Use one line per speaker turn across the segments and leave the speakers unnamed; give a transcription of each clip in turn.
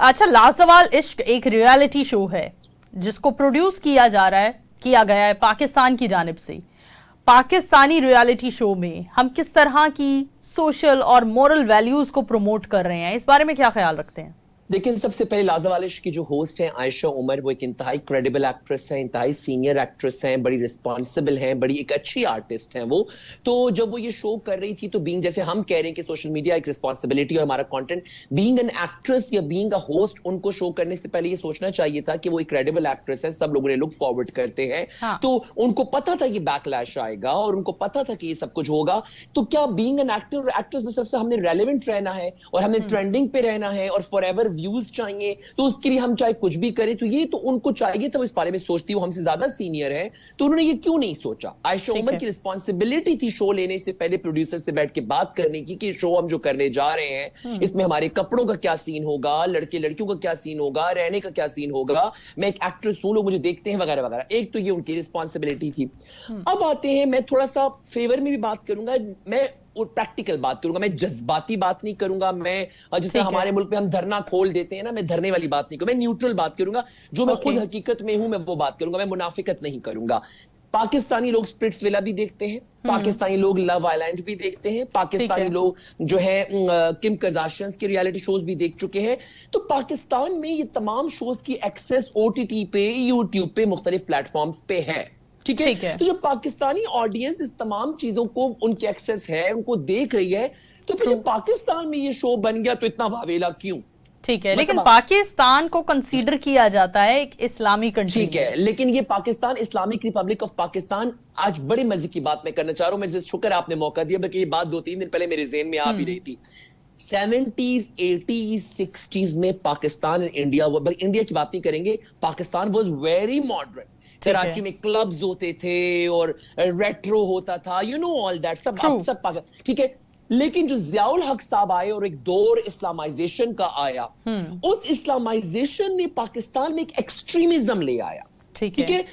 अच्छा, लाजवाल इश्क एक रियलिटी शो है जिसको प्रोड्यूस किया गया है पाकिस्तान की जानिब से। पाकिस्तानी रियलिटी शो में हम किस तरह की सोशल और मोरल वैल्यूज को प्रमोट कर रहे हैं, इस बारे में क्या ख्याल रखते हैं?
लेकिन सबसे पहले लाजवाल इश्क की जो होस्ट हैं आयशा उमर, वो एक इंतहाई क्रेडिबल एक्ट्रेस हैं, इंतहाई सीनियर एक्ट्रेस हैं, बड़ी रिस्पॉन्सिबल हैं, बड़ी एक अच्छी आर्टिस्ट हैं वो। तो जब वो ये शो कर रही थी तो बीइंग, जैसे हम कह रहे हैं कि सोशल मीडिया एक रिस्पॉन्सिबिलिटी और हमारा कंटेंट, बीइंग एन एक्ट्रेस या बीइंग अ होस्ट, उनको शो करने से पहले ये सोचना चाहिए था कि वो एक क्रेडिबल एक्ट्रेस है, सब लोगों ने लुक फॉरवर्ड करते हैं।
हाँ।
तो उनको पता था कि बैकलैश आएगा और उनको पता था कि ये सब कुछ होगा। तो क्या बीइंग एन एक्टर और एक्ट्रेस में सबसे हमने रेलेवेंट रहना है और हमने ट्रेंडिंग पे रहना है और फॉरएवर व्यूज चाहिए, तो उसके लिए हम चाहे कुछ भी करें। तो ये तो उनको चाहिए था, वो इस बारे में सोचती, वो हमसे ज्यादा सीनियर है, तो उन्होंने ये क्यों नहीं सोचा। आयशा उमर की रिस्पॉन्सिबिलिटी थी शो लेने से पहले प्रोड्यूसर से बैठ के बात करने की कि शो हम जो करने जा रहे हैं इसमें हमारे कपड़ों का क्या सीन होगा, लड़के लड़कियों का क्या सीन होगा, रहने का क्या सीन होगा, मैं एक एक्ट्रेस हूं, लोग मुझे देखते हैं, वगैरह वगैरह। एक तो ये उनकी रिस्पॉन्सिबिलिटी थी। अब आते हैं, मैं थोड़ा सा फेवर में भी बात करूंगा, मैं और प्रैक्टिकल बात करूंगा, मैं जज्बाती बात नहीं करूंगा। मैं जिस तरह हमारे मुल्क में हम धरना खोल देते हैं ना, मैं धरने वाली बात नहीं करूंगा, मैं न्यूट्रल बात करूंगा, जो मैं खुद हकीकत में हूं मैं वो बात करूंगा, मैं मुनाफिकत नहीं करूंगा। पाकिस्तानी लोग स्प्लिट्स विला भी देखते हैं, पाकिस्तानी लोग लव आइलैंड भी देखते हैं, पाकिस्तानी लोग जो है किम करदाशियंस के रियलिटी शोज भी देख चुके हैं। तो पाकिस्तान में ये तमाम शोज की एक्सेस ओटीटी पे, यूट्यूब पे, मुख्तलिफ प्लेटफॉर्म्स पे है। ठीक है। तो जब पाकिस्तानी ऑडियंस इस तमाम चीजों को, उनकी एक्सेस है, उनको देख रही है, तो फिर जब पाकिस्तान में ये शो बन गया तो इतना वावेला क्यों?
ठीक है, लेकिन पाकिस्तान को कंसीडर किया जाता है एक इस्लामी कंट्री।
ठीक है, लेकिन ये Pakistan, Islamic Republic of Pakistan, आज बड़े मजे की बात मैं करना चाह रहा हूं। मैं जिस शुक्र आपने मौका दिया, बल्कि ये बात 2-3 दिन पहले मेरे ज़हन में आ भी रही थी। 70s, 80s, 60s में पाकिस्तान और इंडिया, बल्कि इंडिया की बात नहीं करेंगे, Pakistan was very modern. Karachi में क्लब्स होते थे और रेट्रो होता था, यू नो ऑल दैट, सब ठीक है। लेकिन जो जियाउल हक साहब आए और एक दौर इस्लामाइजेशन का आया, उस इस्लामाइजेशन ने पाकिस्तान में एक एक्सट्रीमिज्म ले आया। ठीक है।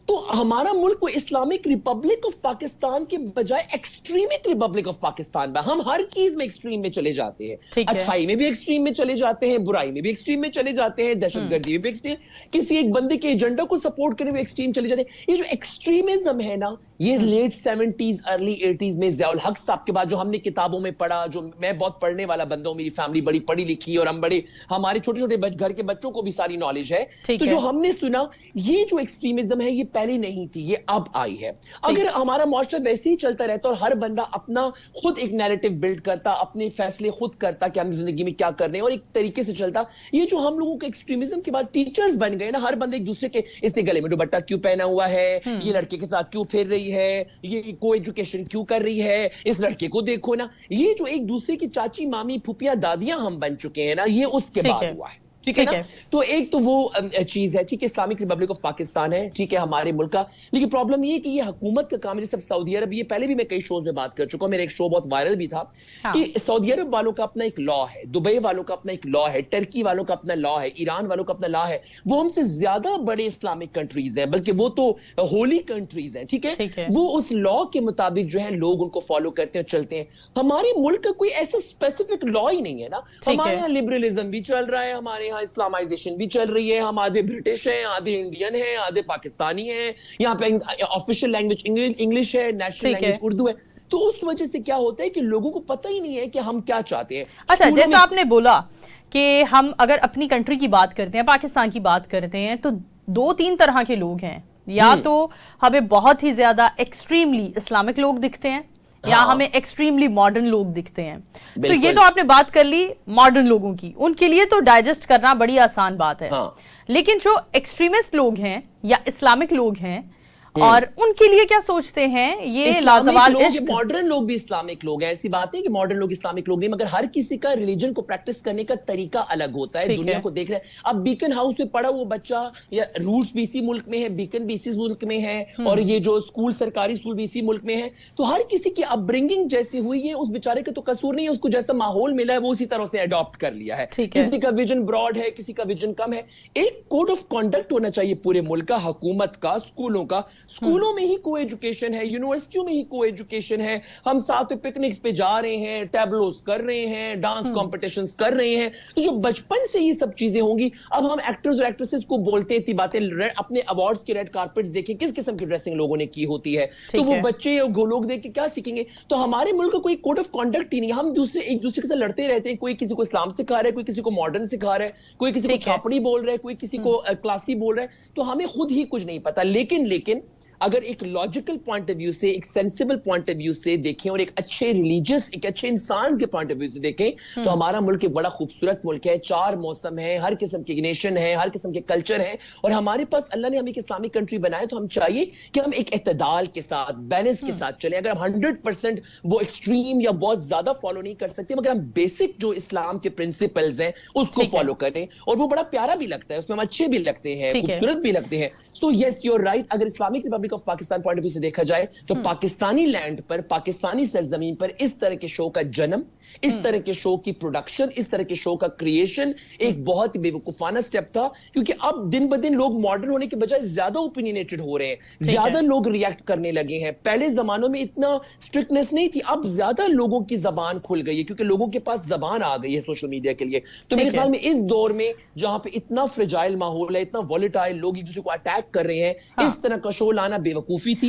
तो हमारा मुल्क को इस्लामिक रिपब्लिक ऑफ पाकिस्तान के बजाय एक्सट्रीमिक रिपब्लिक ऑफ पाकिस्तान में, हम हर चीज में एक्सट्रीम में चले जाते हैं, अच्छाई में भी एक्सट्रीम में चले जाते हैं, बुराई में भी एक्सट्रीम में चले जाते हैं, दहशतगर्दी में भी एक्सट्रीम, किसी एक बंदे के एजेंडा को सपोर्ट करने में एक्सट्रीम चले जाते हैं। ये जो एक्सट्रीमिज्म है ना, ये लेट 70s अर्ली 80s में जियाउल हक साहब के बाद जो हमने किताबों में पढ़ा, जो मैं बहुत पढ़ने वाला बंदा हूं, मेरी फैमिली बड़ी पढ़ी लिखी और हम बड़े, हमारे छोटे छोटे घर के बच्चों को भी सारी नॉलेज है, तो जो हमने सुना, ये जो एक्सट्रीमिज्म है ये पहले नहीं थी, ये अब आई है। अगर हमारा माशरा वैसे ही चलता रहता और हर बंदा अपना खुद एक नैरेटिव बिल्ड करता, अपने फैसले खुद करता कि हम जिंदगी में क्या कर रहे हैं और एक तरीके से चलता, ये जो हम लोगों के एक्सट्रीमिज्म के बाद टीचर्स बन गए ना, हर बंदे एक दूसरे के, इसने गले में दुपट्टा क्यों पहना हुआ है, ये लड़के के साथ क्यों फिर रही है, ये को एजुकेशन क्यों कर रही है, इस लड़के को देखो ना, ये जो एक दूसरे की चाची मामी फुफिया दादियां हम बन चुके हैं ना, ये उसके बाद हुआ है। ठीक है ना। तो एक तो वो चीज है, ठीक है, इस्लामिक रिपब्लिक ऑफ पाकिस्तान है, ठीक है, हमारे मुल्क का। लेकिन प्रॉब्लम ये है कि ये हुकूमत का काम है, जैसे सऊदी अरब, ये पहले भी मैं कई शोज में बात कर चुका हूं, मेरा एक शो बहुत वायरल भी था, कि सऊदी अरब वालों का अपना एक लॉ है, दुबई वालों का अपना एक लॉ है, टर्की वालों का अपना लॉ है, ईरान वालों का अपना लॉ है। वो हमसे ज्यादा बड़े इस्लामिक कंट्रीज हैं, बल्कि वो तो होली कंट्रीज हैं। ठीक है, वो उस लॉ के मुताबिक जो है लोग उनको फॉलो करते हैं और चलते हैं। हमारे मुल्क का कोई ऐसा स्पेसिफिक लॉ ही नहीं है ना। हमारे यहाँ लिबरलिज्म भी चल रहा है, हमारे यहाँ इस्लामाइजेशन भी चल रही है, हम आधे ब्रिटिश हैं, आधे इंडियन हैं, आधे पाकिस्तानी हैं, यहाँ पे ऑफिशियल लैंग्वेज इंग्लिश है, नेशनल लैंग्वेज उर्दू है। तो उस वजह से क्या होता है कि लोगों को पता ही नहीं है कि हम क्या चाहते हैं।
अच्छा, जैसा आपने बोला कि हम अगर अपनी कंट्री की बात करते हैं, पाकिस्तान की बात करते हैं, तो 2-3 तरह के लोग हैं। या तो हमें बहुत ही ज्यादा एक्सट्रीमली इस्लामिक लोग दिखते हैं, या हमें एक्सट्रीमली मॉडर्न लोग दिखते हैं। तो ये तो आपने बात कर ली मॉडर्न लोगों की, उनके लिए तो डाइजेस्ट करना बड़ी आसान बात है। लेकिन जो एक्सट्रीमिस्ट लोग हैं या इस्लामिक लोग हैं, और उनके लिए क्या सोचते हैं ये लाजवाल इश्क?
मॉडर्न लोग भी इस्लामिक लोग हैं, ऐसी बात है कि मॉडर्न लोग इस्लामिक लोग नहीं, मगर हर किसी का रिलीजन को प्रैक्टिस करने का तरीका अलग होता है, दुनिया को देख रहे हैं। अब बीकन हाउस में पढ़ा वो बच्चा, या रूट्स भी इसी मुल्क में है, बीकन भी इसी मुल्क में है, और ये जो स्कूल, सरकारी स्कूल भी इसी मुल्क में है। तो हर किसी की अपब्रिंगिंग जैसी हुई है, उस बेचारे का तो कसूर नहीं है, उसको जैसा माहौल मिला है वो उसी तरह से अडॉप्ट कर लिया है। किसी का विजन ब्रॉड है, किसी का विजन कम है। एक कोड ऑफ कॉन्डक्ट होना चाहिए पूरे मुल्क का, हुकूमत का, स्कूलों का, स्कूलों में ही को एजुकेशन है, यूनिवर्सिटियों में ही को एजुकेशन है, हम साथ में पिकनिक्स पे जा रहे हैं, टैबलोस कर रहे हैं, डांस कॉम्पिटिशंस कर रहे हैं। तो जो बचपन से ये सब चीजें होंगी, अब हम एक्टर्स और एक्ट्रेसेस को बोलते हैं इतनी बातें, अपने अवार्ड्स के रेड कारपेट्स देखें किस किस्म की ड्रेसिंग लोगों ने की होती है, तो वो बच्चे और लोग देख के क्या सीखेंगे? तो हमारे मुल्क का कोई कोड ऑफ कॉन्डक्ट ही नहीं, हम एक दूसरे के साथ लड़ते रहते हैं, कोई किसी को इस्लाम सिखा रहा है, कोई किसी को मॉडर्न सिखा रहा है, कोई किसी को छापड़ी बोल रहा है, कोई किसी को क्लासी बोल रहा है, तो हमें खुद ही कुछ नहीं पता। लेकिन अगर एक लॉजिकल पॉइंट ऑफ व्यू से, एक सेंसिबल पॉइंट ऑफ व्यू से देखें और एक अच्छे रिलीजियस, एक अच्छे इंसान के पॉइंट ऑफ व्यू से देखें, तो हमारा मुल्क एक बड़ा खूबसूरत मुल्क है, 4 मौसम है, हर किस्म के नेशन है, हर किस्म के कल्चर है, और हमारे पास अल्लाह ने हमें एक इस्लामिक कंट्री बनाया, तो हम चाहिए कि हम एक इत्तेदाल के साथ, बैलेंस के साथ चले। अगर हम 100% वो एक्सट्रीम या बहुत ज्यादा फॉलो नहीं कर सकते, मगर हम बेसिक जो इस्लाम के प्रिंसिपल्स हैं उसको फॉलो करें, और वो बड़ा प्यारा भी लगता है, उसमें हम अच्छे भी लगते हैं, खूबसूरत भी लगते हैं। So yes, you are right. अगर Islamic Republic of Pakistan point of view से देखा जाए, तो पाकिस्तानी लैंड पर, पाकिस्तानी सरजमीन पर इस तरह के शो का जन्म, इस तरह के शो की प्रोडक्शन, इस तरह के शो का क्रिएशन एक बहुत ही बेवकूफाना स्टेप था, क्योंकि अब दिन ब दिन लोग मॉडर्न होने के बजाय ज्यादा ओपिनियनेटेड हो रहे हैं, ज्यादा लोग रिएक्ट करने लगे हैं। पहले जमानों में इतना स्ट्रिक्टनेस नहीं थी, अब ज्यादा लोगों की जबान खुल गई है, क्योंकि लोगों के पास जबान आ गई है सोशल मीडिया के लिए। तो मेरे ख्याल में इस दौर में जहां पे इतना फ्रेजाइल माहौल है, इतना वॉलेटाइल, लोग एक दूसरे को अटैक कर रहे हैं, इस तरह का शो लाना बेवकूफी थी।